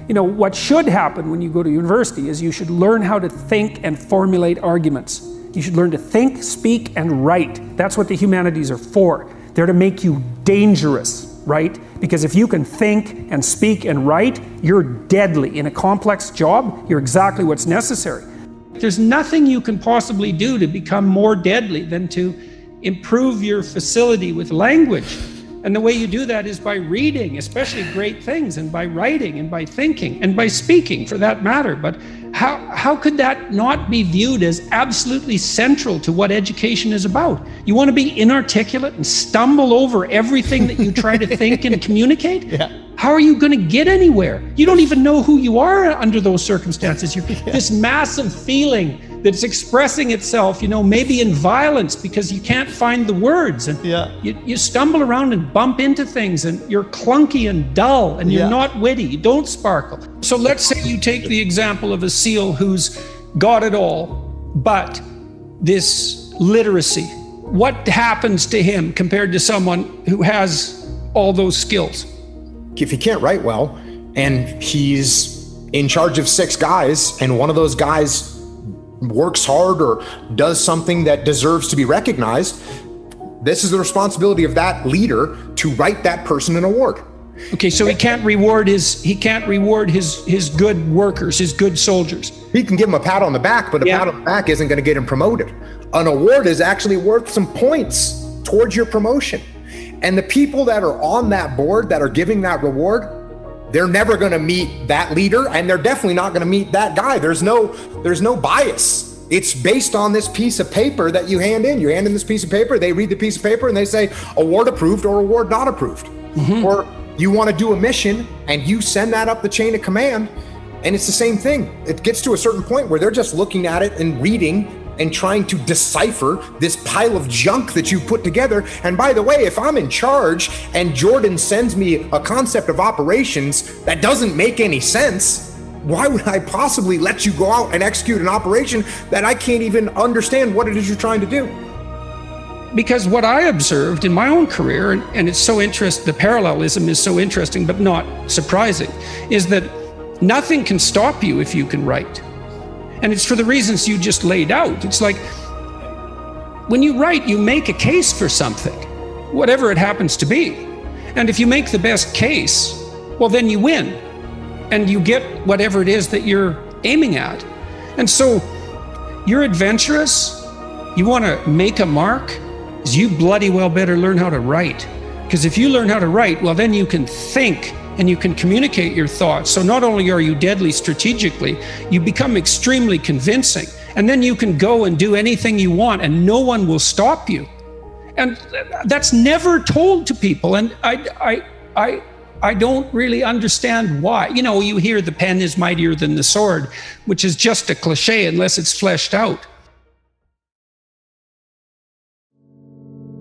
What should happen when you go to university is you should learn how to think and formulate arguments. You should learn to think, speak, and write. That's what the humanities are for. They're to make you dangerous, right? Because if you can think and speak and write, you're deadly. In a complex job, you're exactly what's necessary. There's nothing you can possibly do to become more deadly than to improve your facility with language. And the way you do that is by reading, especially great things, and by writing, and by thinking, and by speaking, for that matter. But how could that not be viewed as absolutely central to what education is about? You want to be inarticulate and stumble over everything that you try to think and communicate? Yeah. How are you going to get anywhere? You don't even know who you are under those circumstances. You're this massive feeling that's expressing itself, maybe in violence because you can't find the words. And you stumble around and bump into things, and you're clunky and dull, and you're not witty. You don't sparkle. So let's say you take the example of a SEAL who's got it all, but this literacy. What happens to him compared to someone who has all those skills? If he can't write well, and he's in charge of 6 guys, and one of those guys works hard or does something that deserves to be recognized, this is the responsibility of that leader to write that person an award. Okay, so he can't reward his good workers, his good soldiers. He can give him a pat on the back, but a pat on the back isn't going to get him promoted. An award is actually worth some points towards your promotion. And the people that are on that board that are giving that reward, they're never going to meet that leader, and they're definitely not going to meet that guy. There's no bias. It's based on this piece of paper that you hand in. You hand in this piece of paper, they read the piece of paper, and they say award approved or award not approved. Mm-hmm. Or you want to do a mission, and you send that up the chain of command, and it's the same thing. It gets to a certain point where they're just looking at it and reading and trying to decipher this pile of junk that you put together. And by the way, if I'm in charge and Jordan sends me a concept of operations that doesn't make any sense, why would I possibly let you go out and execute an operation that I can't even understand what it is you're trying to do? Because what I observed in my own career, and it's so interesting, the parallelism is so interesting but not surprising, is that nothing can stop you if you can write. And it's for the reasons you just laid out. It's like, when you write, you make a case for something, whatever it happens to be. And if you make the best case, well, then you win. And you get whatever it is that you're aiming at. And so, you're adventurous, you want to make a mark, you bloody well better learn how to write. Because if you learn how to write, well, then you can think and you can communicate your thoughts. So not only are you deadly strategically, you become extremely convincing. And then you can go and do anything you want and no one will stop you. And that's never told to people. And I don't really understand why. You hear the pen is mightier than the sword, which is just a cliche unless it's fleshed out.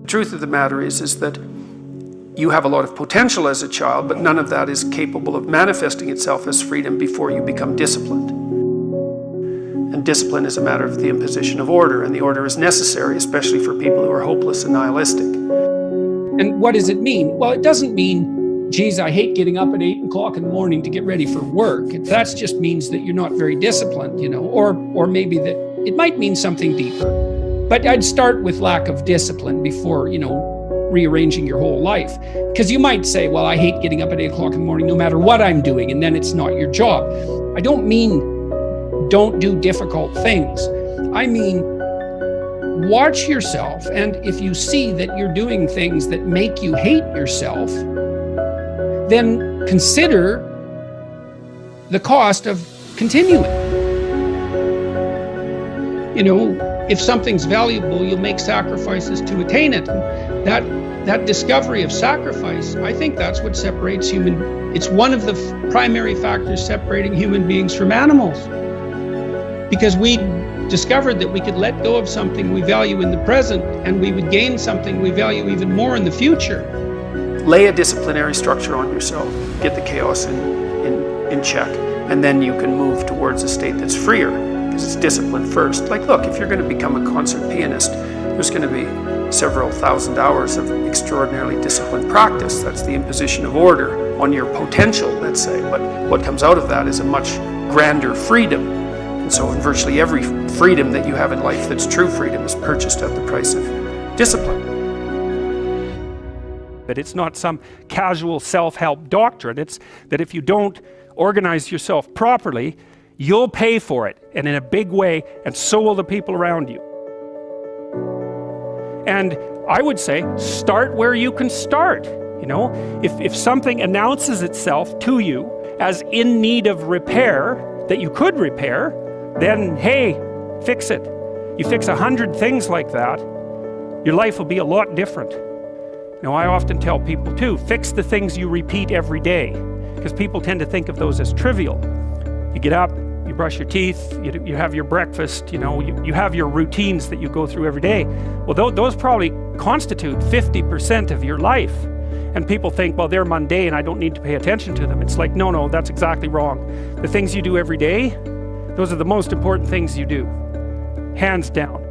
The truth of the matter is that you have a lot of potential as a child, but none of that is capable of manifesting itself as freedom before you become disciplined. And discipline is a matter of the imposition of order, and the order is necessary, especially for people who are hopeless and nihilistic. And what does it mean? Well, it doesn't mean, geez, I hate getting up at 8 o'clock in the morning to get ready for work. That just means that you're not very disciplined, or maybe that it might mean something deeper. But I'd start with lack of discipline before, rearranging your whole life. Because you might say, well, I hate getting up at 8 o'clock in the morning no matter what I'm doing, and then it's not your job. I don't mean don't do difficult things. I mean, watch yourself, and if you see that you're doing things that make you hate yourself, then consider the cost of continuing. If something's valuable, you'll make sacrifices to attain it. And that discovery of sacrifice, I think that's what separates it's one of the primary factors separating human beings from animals. Because we discovered that we could let go of something we value in the present, and we would gain something we value even more in the future. Lay a disciplinary structure on yourself, get the chaos in check, and then you can move towards a state that's freer. Because it's discipline first. Like, look, if you're going to become a concert pianist, there's going to be several thousand hours of extraordinarily disciplined practice. That's the imposition of order on your potential, let's say. But what comes out of that is a much grander freedom. And so in virtually every freedom that you have in life that's true freedom is purchased at the price of discipline. That it's not some casual self-help doctrine. It's that if you don't organize yourself properly, you'll pay for it, and in a big way, and so will the people around you. And I would say, start where you can start. You know, if something announces itself to you as in need of repair, that you could repair, then hey, fix it. You fix 100 things like that, your life will be a lot different. You know, I often tell people too, fix the things you repeat every day, because people tend to think of those as trivial. You get up, you brush your teeth, you have your breakfast, you know, you have your routines that you go through every day. Well, those probably constitute 50% of your life. And people think, well, they're mundane, I don't need to pay attention to them. It's like, no, that's exactly wrong. The things you do every day, those are the most important things you do, hands down.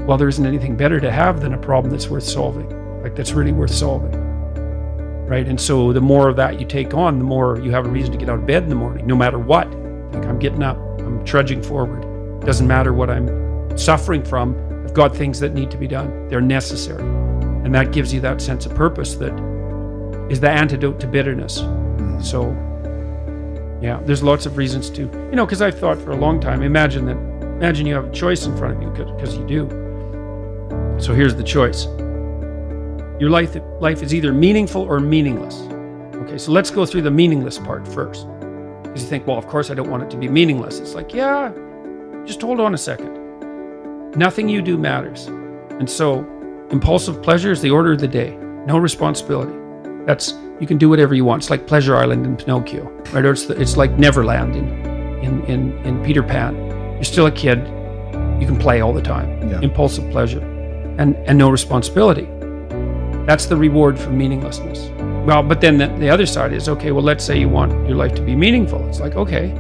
Well, there isn't anything better to have than a problem that's worth solving, like that's really worth solving, right? And so the more of that you take on, the more you have a reason to get out of bed in the morning, no matter what. Like, I'm getting up, I'm trudging forward. Doesn't matter what I'm suffering from, I've got things that need to be done. They're necessary. And that gives you that sense of purpose that is the antidote to bitterness. So, yeah, there's lots of reasons to, you know, because I've thought for a long time, imagine you have a choice in front of you, because you do. So here's the choice. Your life is either meaningful or meaningless. Okay, so let's go through the meaningless part first. Because you think, well, of course I don't want it to be meaningless. It's like, yeah, just hold on a second. Nothing you do matters. And so impulsive pleasure is the order of the day. No responsibility. You can do whatever you want. It's like Pleasure Island in Pinocchio, right? Or it's like Neverland in Peter Pan. You're still a kid. You can play all the time. Yeah. Impulsive pleasure. And no responsibility. That's the reward for meaninglessness. Well, but then the other side is, okay, well, let's say you want your life to be meaningful. It's like, okay,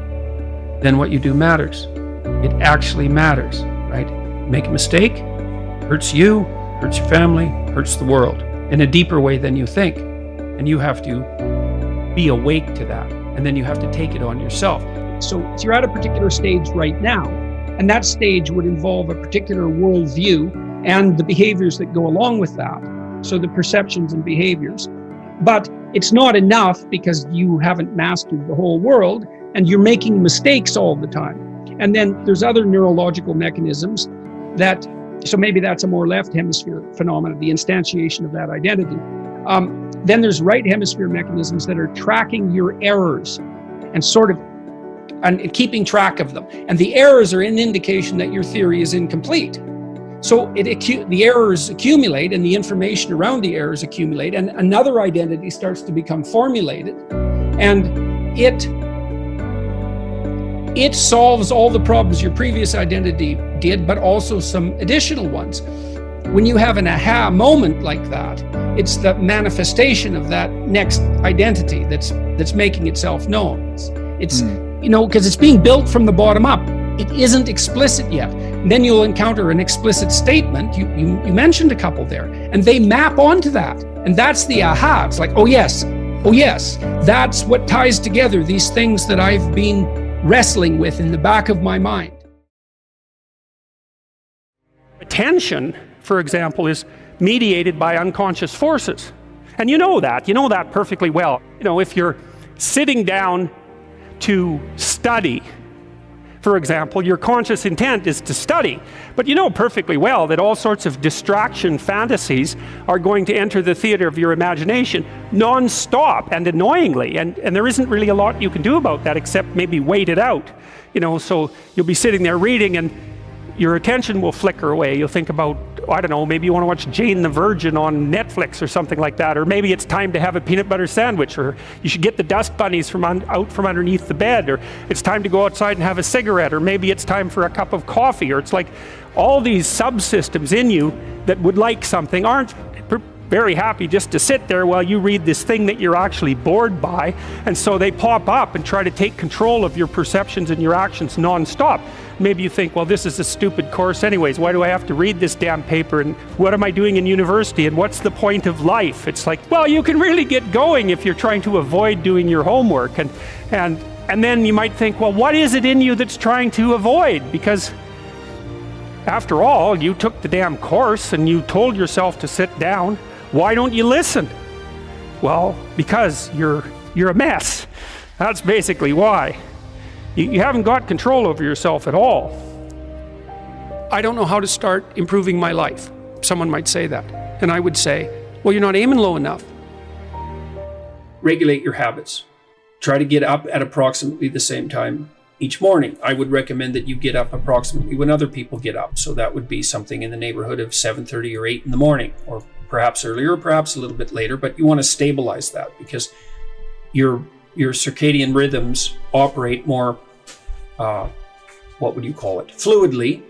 then what you do matters. It actually matters, right? Make a mistake, hurts you, hurts your family, hurts the world in a deeper way than you think. And you have to be awake to that. And then you have to take it on yourself. So you're at a particular stage right now, and that stage would involve a particular worldview and the behaviors that go along with that. So the perceptions and behaviors. But it's not enough because you haven't mastered the whole world and you're making mistakes all the time. And then there's other neurological mechanisms that, so maybe that's a more left hemisphere phenomenon, the instantiation of that identity. Then there's right hemisphere mechanisms that are tracking your errors and sort of and keeping track of them. And the errors are an indication that your theory is incomplete. So the errors accumulate and the information around the errors accumulate, and another identity starts to become formulated, and it solves all the problems your previous identity did, but also some additional ones. When you have an aha moment like that, it's the manifestation of that next identity that's making itself known. It's you know, because it's being built from the bottom up. It isn't explicit yet. And then you'll encounter an explicit statement. You mentioned a couple there, and they map onto that. And that's the aha. It's like, oh yes, that's what ties together these things that I've been wrestling with in the back of my mind. Attention, for example, is mediated by unconscious forces. And you know that perfectly well. You know, if you're sitting down to study, for example, your conscious intent is to study, but you know perfectly well that all sorts of distraction fantasies are going to enter the theater of your imagination non-stop and annoyingly, and there isn't really a lot you can do about that except maybe wait it out. You know, so you'll be sitting there reading and your attention will flicker away. You'll think about, I don't know, maybe you want to watch Jane the Virgin on Netflix or something like that, or maybe it's time to have a peanut butter sandwich, or you should get the dust bunnies out from underneath the bed, or it's time to go outside and have a cigarette, or maybe it's time for a cup of coffee, or it's like all these subsystems in you that would like something aren't very happy just to sit there while you read this thing that you're actually bored by. And so they pop up and try to take control of your perceptions and your actions nonstop. Maybe you think, well, this is a stupid course anyways. Why do I have to read this damn paper? And what am I doing in university? And what's the point of life? It's like, well, you can really get going if you're trying to avoid doing your homework. And then you might think, well, what is it in you that's trying to avoid? Because after all, you took the damn course and you told yourself to sit down. Why don't you listen? Well, because you're a mess. That's basically why. You haven't got control over yourself at all. I don't know how to start improving my life. Someone might say that. And I would say, well, you're not aiming low enough. Regulate your habits. Try to get up at approximately the same time each morning. I would recommend that you get up approximately when other people get up. So that would be something in the neighborhood of 7:30 or 8 in the morning, or perhaps earlier, or perhaps a little bit later, but you want to stabilize that because your circadian rhythms operate more, fluidly,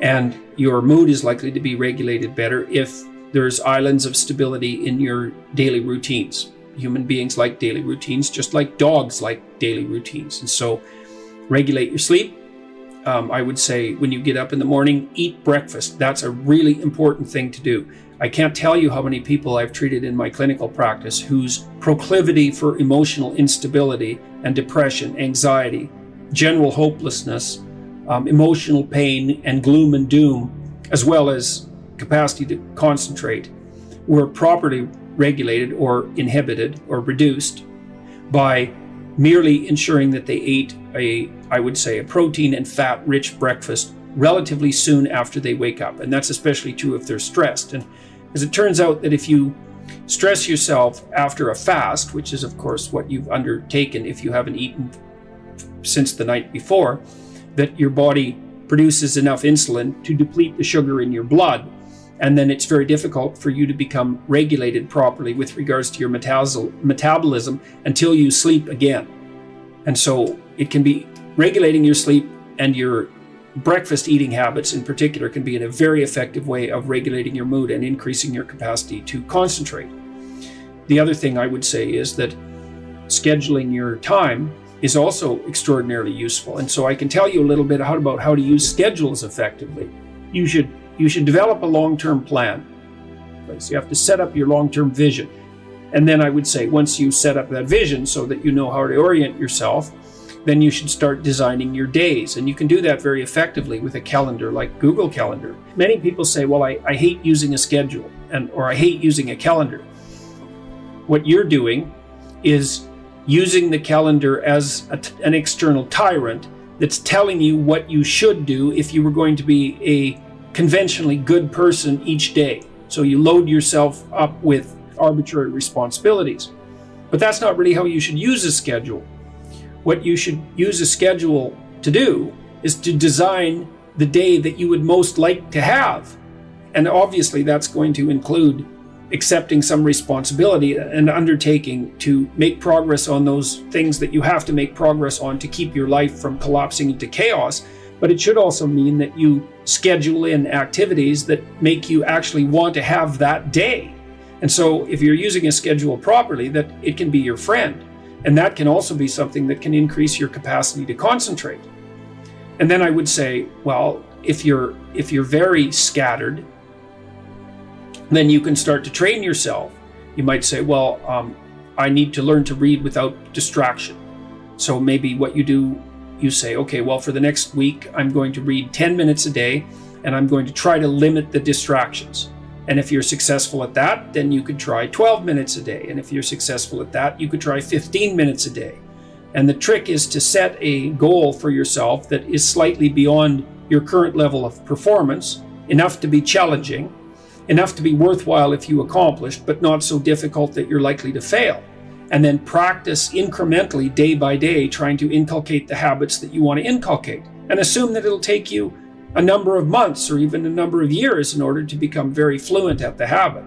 and your mood is likely to be regulated better if there's islands of stability in your daily routines. Human beings like daily routines, just like dogs like daily routines. And so regulate your sleep. I would say when you get up in the morning, eat breakfast. That's a really important thing to do. I can't tell you how many people I've treated in my clinical practice whose proclivity for emotional instability and depression, anxiety, general hopelessness, emotional pain and gloom and doom, as well as capacity to concentrate, were properly regulated or inhibited or reduced by merely ensuring that they ate a protein and fat rich breakfast relatively soon after they wake up. And that's especially true if they're stressed. And as it turns out that if you stress yourself after a fast, which is of course what you've undertaken if you haven't eaten since the night before, that your body produces enough insulin to deplete the sugar in your blood. And then it's very difficult for you to become regulated properly with regards to your metabolism until you sleep again. And so it can be regulating your sleep, and your breakfast eating habits in particular can be in a very effective way of regulating your mood and increasing your capacity to concentrate. The other thing I would say is that scheduling your time is also extraordinarily useful. And so I can tell you a little bit about how to use schedules effectively. You should develop a long-term plan. So you have to set up your long-term vision. And then I would say once you set up that vision so that you know how to orient yourself, then you should start designing your days. And you can do that very effectively with a calendar like Google Calendar. Many people say, well, I hate using a schedule or I hate using a calendar. What you're doing is using the calendar as an external tyrant that's telling you what you should do if you were going to be a conventionally good person each day. So you load yourself up with arbitrary responsibilities. But that's not really how you should use a schedule. What you should use a schedule to do is to design the day that you would most like to have. And obviously that's going to include accepting some responsibility and undertaking to make progress on those things that you have to make progress on to keep your life from collapsing into chaos. But it should also mean that you schedule in activities that make you actually want to have that day. And so if you're using a schedule properly, that it can be your friend. And that can also be something that can increase your capacity to concentrate. And then I would say, well, if you're very scattered, then you can start to train yourself. You might say, well, I need to learn to read without distraction. So maybe what you do, you say, okay, well, for the next week, I'm going to read 10 minutes a day, and I'm going to try to limit the distractions. And if you're successful at that, then you could try 12 minutes a day. And if you're successful at that, you could try 15 minutes a day. And the trick is to set a goal for yourself that is slightly beyond your current level of performance, enough to be challenging, enough to be worthwhile if you accomplish, but not so difficult that you're likely to fail. And then practice incrementally, day by day, trying to inculcate the habits that you want to inculcate. And assume that it'll take you a number of months or even a number of years in order to become very fluent at the habit.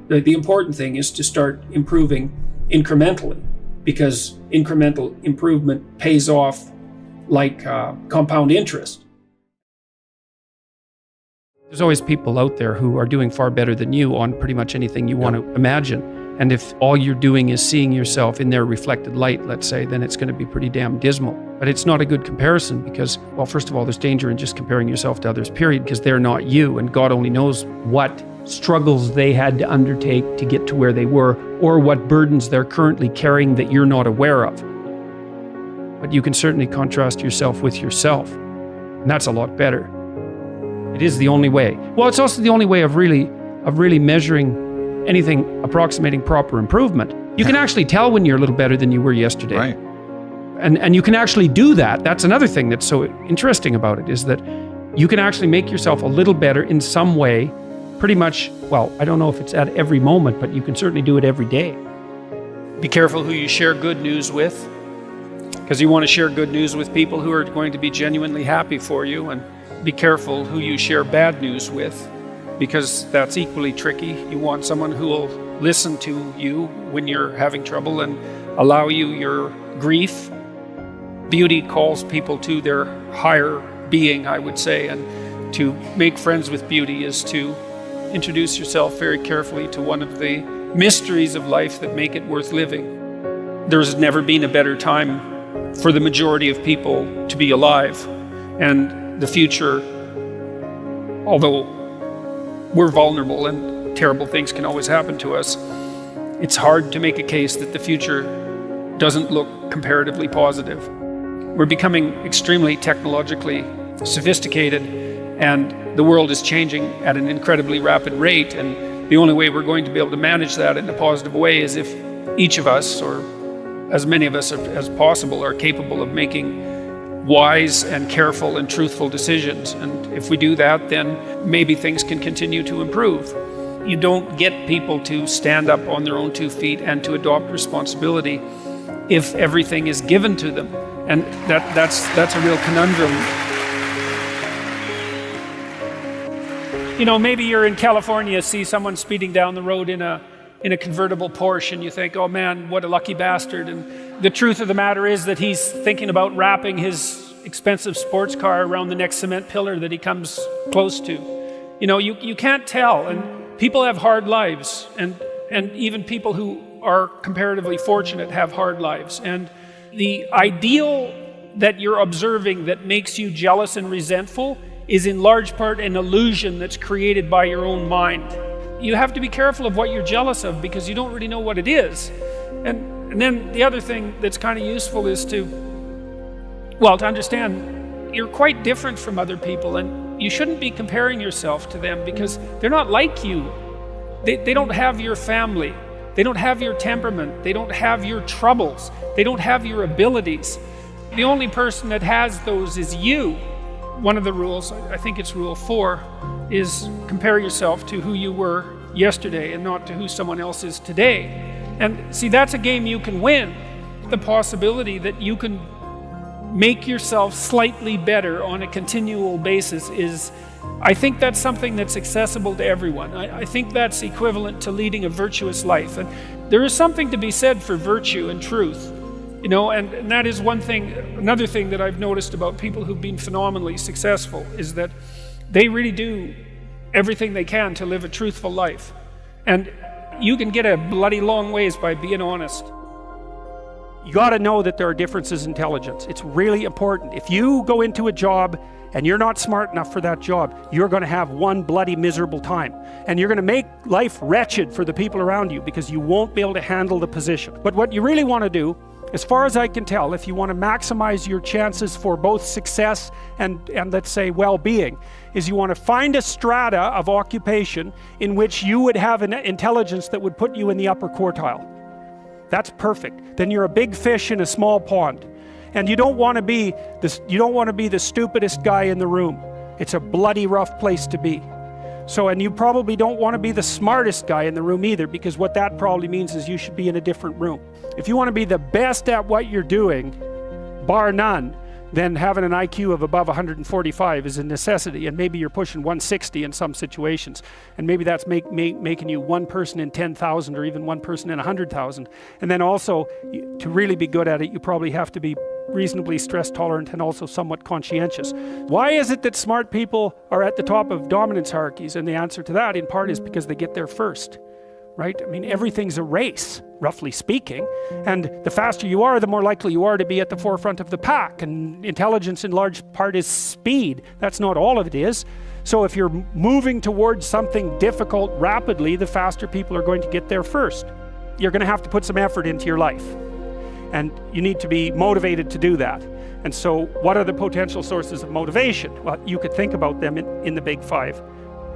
The important thing is to start improving incrementally, because incremental improvement pays off like compound interest. There's always people out there who are doing far better than you on pretty much anything you want to imagine. And if all you're doing is seeing yourself in their reflected light, let's say, then it's going to be pretty damn dismal. But it's not a good comparison because, well, first of all, there's danger in just comparing yourself to others, period, because they're not you. And God only knows what struggles they had to undertake to get to where they were, or what burdens they're currently carrying that you're not aware of. But you can certainly contrast yourself with yourself. And that's a lot better. It is the only way. Well, it's also the only way of really measuring anything approximating proper improvement. You can actually tell when you're a little better than you were yesterday. Right. And you can actually do that. That's another thing that's so interesting about it, is that you can actually make yourself a little better in some way, pretty much, well, I don't know if it's at every moment, but you can certainly do it every day. Be careful who you share good news with, because you want to share good news with people who are going to be genuinely happy for you, and be careful who you share bad news with, because that's equally tricky. You want someone who will listen to you when you're having trouble and allow you your grief. Beauty calls people to their higher being, I would say, and to make friends with beauty is to introduce yourself very carefully to one of the mysteries of life that make it worth living. There's never been a better time for the majority of people to be alive, and the future, although we're vulnerable and terrible things can always happen to us, it's hard to make a case that the future doesn't look comparatively positive. We're becoming extremely technologically sophisticated, and the world is changing at an incredibly rapid rate, and the only way we're going to be able to manage that in a positive way is if each of us, or as many of us as possible, are capable of making wise and careful and truthful decisions. And if we do that, then maybe things can continue to improve. You don't get people to stand up on their own 2 feet and to adopt responsibility if everything is given to them. And that's a real conundrum. You know, maybe you're in California, see someone speeding down the road in a convertible Porsche, and you think, oh man, what a lucky bastard. And the truth of the matter is that he's thinking about wrapping his expensive sports car around the next cement pillar that he comes close to. You know, you can't tell, and people have hard lives, and even people who are comparatively fortunate have hard lives. And the ideal that you're observing that makes you jealous and resentful is in large part an illusion that's created by your own mind. You have to be careful of what you're jealous of, because you don't really know what it is. And then the other thing that's kind of useful is to understand you're quite different from other people, and you shouldn't be comparing yourself to them because they're not like you. They don't have your family. They don't have your temperament. They don't have your troubles. They don't have your abilities. The only person that has those is you. One of the rules, I think it's rule 4, is compare yourself to who you were yesterday and not to who someone else is today. And see, that's a game you can win. The possibility that you can make yourself slightly better on a continual basis is, I think that's something that's accessible to everyone. I think that's equivalent to leading a virtuous life. And there is something to be said for virtue and truth. You know, and that is one thing. Another thing that I've noticed about people who've been phenomenally successful is that they really do everything they can to live a truthful life. And you can get a bloody long ways by being honest. You got to know that there are differences in intelligence. It's really important. If you go into a job and you're not smart enough for that job, you're going to have one bloody miserable time. And you're going to make life wretched for the people around you because you won't be able to handle the position. But what you really want to do, as far as I can tell, if you want to maximize your chances for both success and let's say well-being, is you want to find a strata of occupation in which you would have an intelligence that would put you in the upper quartile. That's perfect. Then you're a big fish in a small pond. And you don't want to be the stupidest guy in the room. It's a bloody rough place to be. So, and you probably don't want to be the smartest guy in the room either, because what that probably means is you should be in a different room. If you want to be the best at what you're doing, bar none, then having an IQ of above 145 is a necessity, and maybe you're pushing 160 in some situations, and maybe that's making you one person in 10,000 or even one person in 100,000. And then also, to really be good at it, you probably have to be reasonably stress tolerant and also somewhat conscientious. Why is it that smart people are at the top of dominance hierarchies? And the answer to that in part is because they get there first, right? I mean, everything's a race, roughly speaking, and the faster you are, the more likely you are to be at the forefront of the pack, and intelligence in large part is speed. That's not all of it is. So if you're moving towards something difficult rapidly, the faster people are going to get there first. You're going to have to put some effort into your life, and you need to be motivated to do that. And so what are the potential sources of motivation? Well, you could think about them in the big five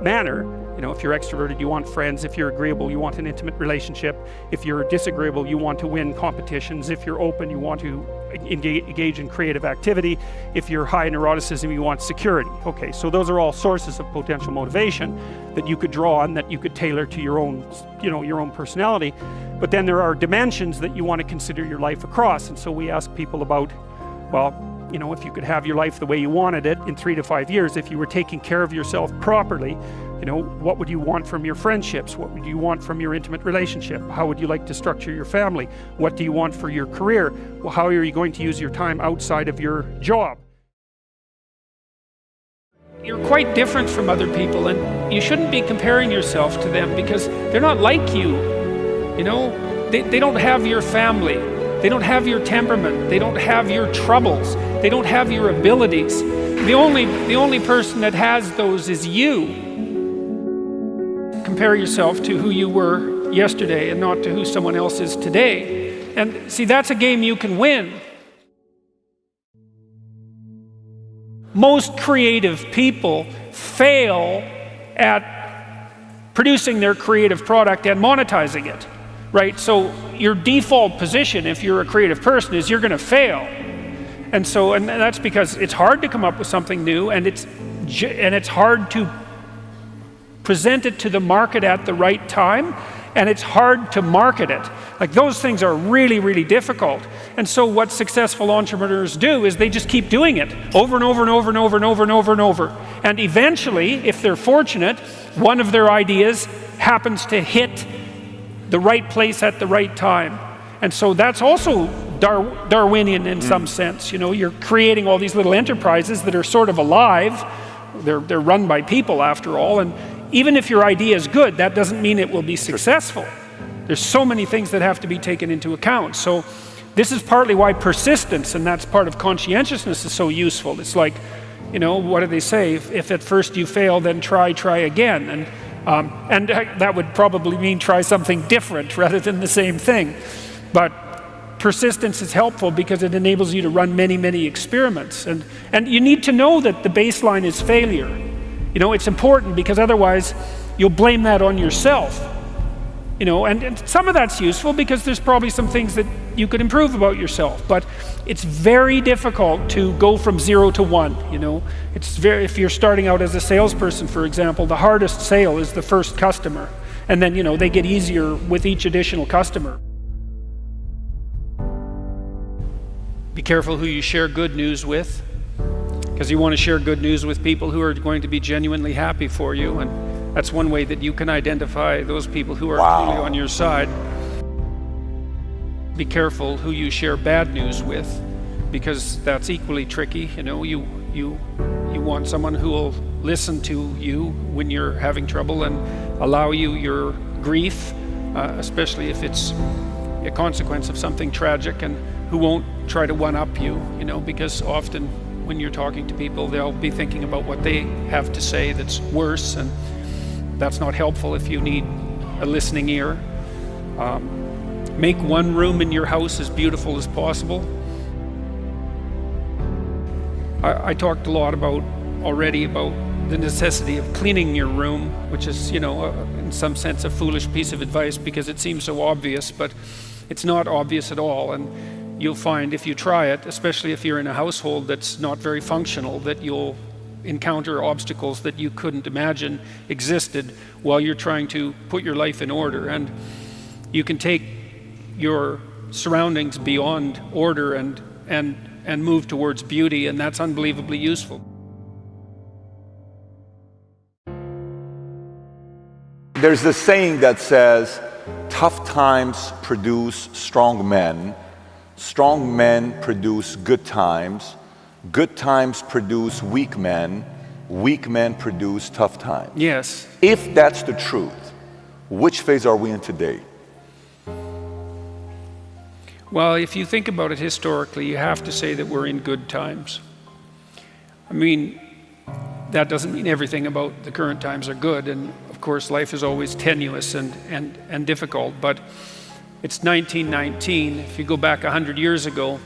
manner. You know, if you're extroverted, you want friends. If you're agreeable, you want an intimate relationship. If you're disagreeable, you want to win competitions. If you're open, you want to engage in creative activity. If you're high in neuroticism, you want security. Okay, so those are all sources of potential motivation that you could draw on, that you could tailor to your own, your own personality. But then there are dimensions that you want to consider your life across. And so we ask people about, well, if you could have your life the way you wanted it in 3 to 5 years, if you were taking care of yourself properly, what would you want from your friendships? What would you want from your intimate relationship? How would you like to structure your family? What do you want for your career? Well, how are you going to use your time outside of your job? You're quite different from other people, and you shouldn't be comparing yourself to them because they're not like you. They don't have your family. They don't have your temperament. They don't have your troubles. They don't have your abilities. The only person that has those is you. Compare yourself to who you were yesterday and not to who someone else is today. And see, that's a game you can win. Most creative people fail at producing their creative product and monetizing it, right? So your default position, if you're a creative person, is you're going to fail. And that's because it's hard to come up with something new, and it's hard to present it to the market at the right time, and it's hard to market it. Like, those things are really, really difficult. And so what successful entrepreneurs do is they just keep doing it over and over and over and over and over and over and over. And eventually, if they're fortunate, one of their ideas happens to hit the right place at the right time. And so that's also Darwinian in some sense. You're creating all these little enterprises that are sort of alive. They're run by people after all, and even if your idea is good, that doesn't mean it will be successful. There's so many things that have to be taken into account. So this is partly why persistence, and that's part of conscientiousness, is so useful. It's like, what do they say? If at first you fail, then try again. And that would probably mean try something different rather than the same thing. But persistence is helpful because it enables you to run many, many experiments. And you need to know that the baseline is failure. It's important because otherwise you'll blame that on yourself. And some of that's useful because there's probably some things that you could improve about yourself. But it's very difficult to go from 0 to 1. If you're starting out as a salesperson, for example, the hardest sale is the first customer. And then, they get easier with each additional customer. Be careful who you share good news with, because you want to share good news with people who are going to be genuinely happy for you, and that's one way that you can identify those people who are really on your side. Be careful who you share bad news with, because that's equally tricky. You want someone who will listen to you when you're having trouble and allow you your grief, especially if it's a consequence of something tragic, and who won't try to one-up you, because often when you're talking to people, they'll be thinking about what they have to say that's worse, and that's not helpful if you need a listening ear. Make one room in your house as beautiful as possible. I talked a lot already about the necessity of cleaning your room, which is, in some sense a foolish piece of advice because it seems so obvious, but it's not obvious at all. And you'll find if you try it, especially if you're in a household that's not very functional, that you'll encounter obstacles that you couldn't imagine existed while you're trying to put your life in order. And you can take your surroundings beyond order and move towards beauty, and that's unbelievably useful. There's this saying that says, tough times produce strong men, Strong men produce good times produce weak men produce tough times. Yes. If that's the truth, which phase are we in today? Well, if you think about it historically, you have to say that we're in good times. I mean, that doesn't mean everything about the current times are good, and of course life is always tenuous and difficult, but it's 1919. If you go back 100 years ago,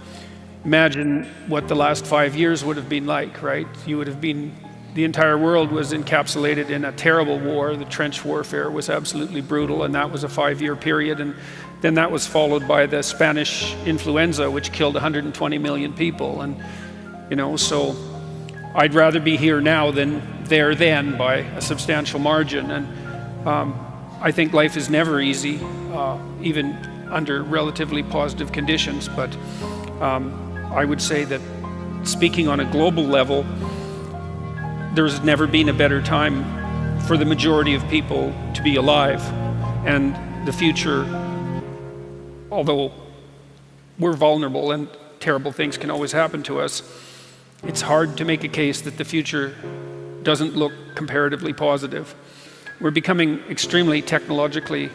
imagine what the last 5 years would have been like, right? The entire world was encapsulated in a terrible war. The trench warfare was absolutely brutal, and that was a 5-year period, and then that was followed by the Spanish influenza, which killed 120 million people. And so I'd rather be here now than there then by a substantial margin. And I think life is never easy, even under relatively positive conditions, but I would say that speaking on a global level, there's never been a better time for the majority of people to be alive. And the future, although we're vulnerable and terrible things can always happen to us, it's hard to make a case that the future doesn't look comparatively positive. We're becoming extremely technologically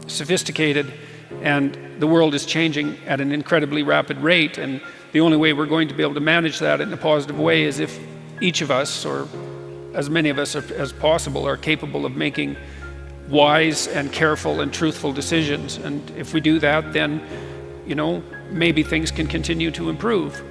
sophisticated, and the world is changing at an incredibly rapid rate, and the only way we're going to be able to manage that in a positive way is if each of us, or as many of us as possible, are capable of making wise and careful and truthful decisions. And if we do that, then maybe things can continue to improve.